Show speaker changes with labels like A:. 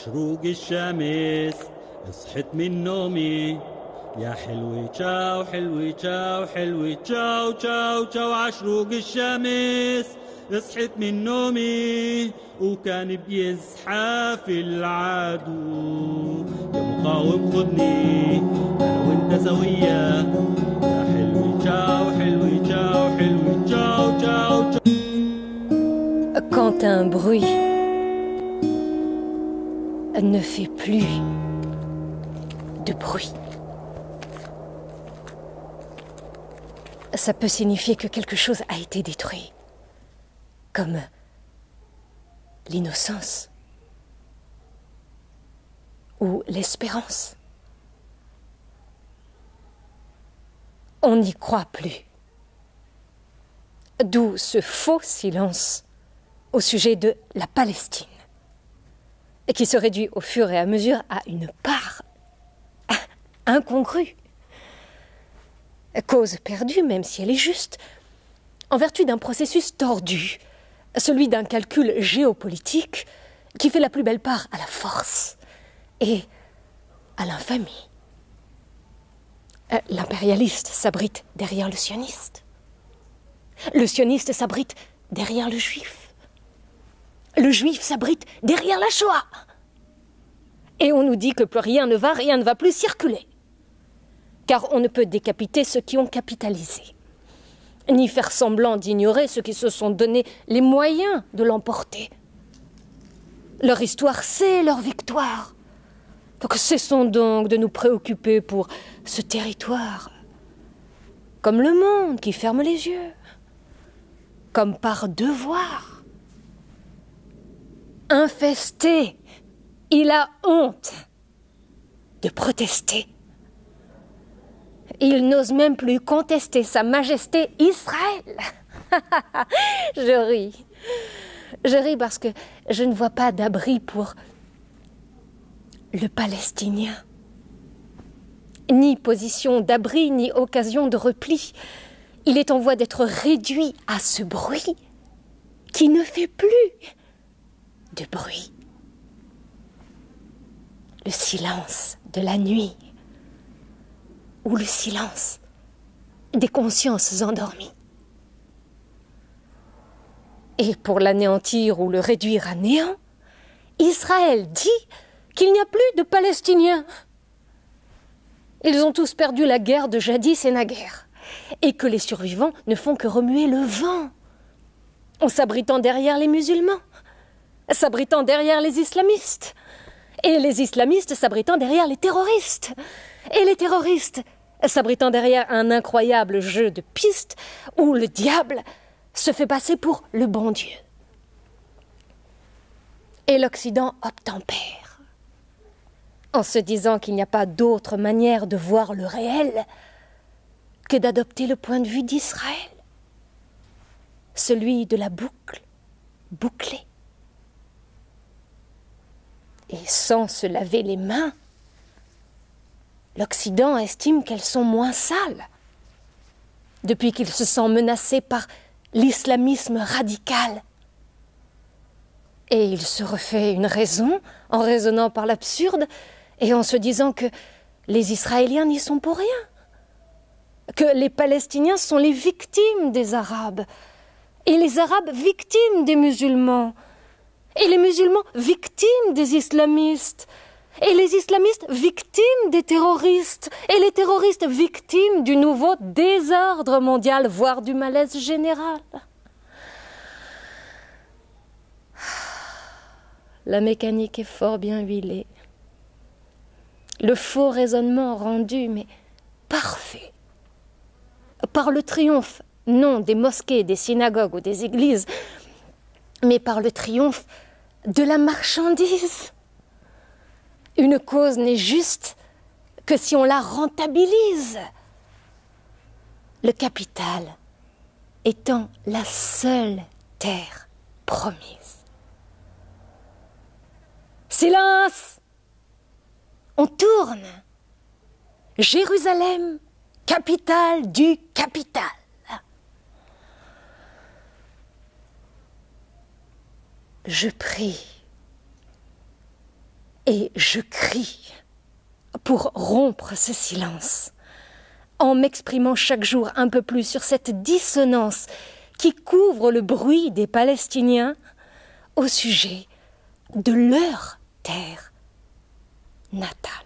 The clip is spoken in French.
A: شروق الشمس اصحت من نومي يا حلوة تشاو حلوة تشاو حلوة تشاو تشاو تشاو عشروق الشمس اصحت من نومي وكان بيزحف العدو يا مقاوم خدني انا وانت سوية يا حلوة تشاو حلوة تشاو حلوة تشاو تشاو تشاو.
B: Quand un bruit ne fait plus de bruit, ça peut signifier que quelque chose a été détruit, comme l'innocence ou l'espérance. On n'y croit plus. D'où ce faux silence au sujet de la Palestine, et qui se réduit au fur et à mesure à une part incongrue. Cause perdue, même si elle est juste, en vertu d'un processus tordu, celui d'un calcul géopolitique qui fait la plus belle part à la force et à l'infamie. L'impérialiste s'abrite derrière le sioniste. Le sioniste s'abrite derrière le juif. Le juif s'abrite derrière la Shoah. Et on nous dit que plus rien ne va plus circuler. Car on ne peut décapiter ceux qui ont capitalisé, ni faire semblant d'ignorer ceux qui se sont donné les moyens de l'emporter. Leur histoire, c'est leur victoire. Donc cessons donc de nous préoccuper pour ce territoire, comme le monde qui ferme les yeux, comme par devoir. Infesté, il a honte de protester. Il n'ose même plus contester sa majesté Israël. Je ris. Je ris parce que je ne vois pas d'abri pour le Palestinien. Ni position d'abri, ni occasion de repli. Il est en voie d'être réduit à ce bruit qui ne fait plus de bruit. Le silence de la nuit ou le silence des consciences endormies. Et pour l'anéantir ou le réduire à néant, Israël dit qu'il n'y a plus de Palestiniens. Ils ont tous perdu la guerre de jadis et naguère, et que les survivants ne font que remuer le vent, en s'abritant derrière les musulmans, s'abritant derrière les islamistes, et les islamistes s'abritant derrière les terroristes, et les terroristes s'abritant derrière un incroyable jeu de pistes où le diable se fait passer pour le bon Dieu. Et l'Occident obtempère, en se disant qu'il n'y a pas d'autre manière de voir le réel que d'adopter le point de vue d'Israël, celui de la boucle bouclée. Et sans se laver les mains, l'Occident estime qu'elles sont moins sales, depuis qu'il se sent menacé par l'islamisme radical. Et il se refait une raison en raisonnant par l'absurde et en se disant que les Israéliens n'y sont pour rien, que les Palestiniens sont les victimes des Arabes, et les Arabes victimes des musulmans, et les musulmans victimes des islamistes, et les islamistes victimes des terroristes, et les terroristes victimes du nouveau désordre mondial, voire du malaise général. La mécanique est fort bien huilée. Le faux raisonnement rendu, mais parfait, par le triomphe, non des mosquées, des synagogues ou des églises, mais par le triomphe de la marchandise. Une cause n'est juste que si on la rentabilise. Le capital étant la seule terre promise. Silence! On tourne. Jérusalem, capitale du capital. Je prie Et je crie pour rompre ce silence, en m'exprimant chaque jour un peu plus sur cette dissonance qui couvre le bruit des Palestiniens au sujet de leur terre natale.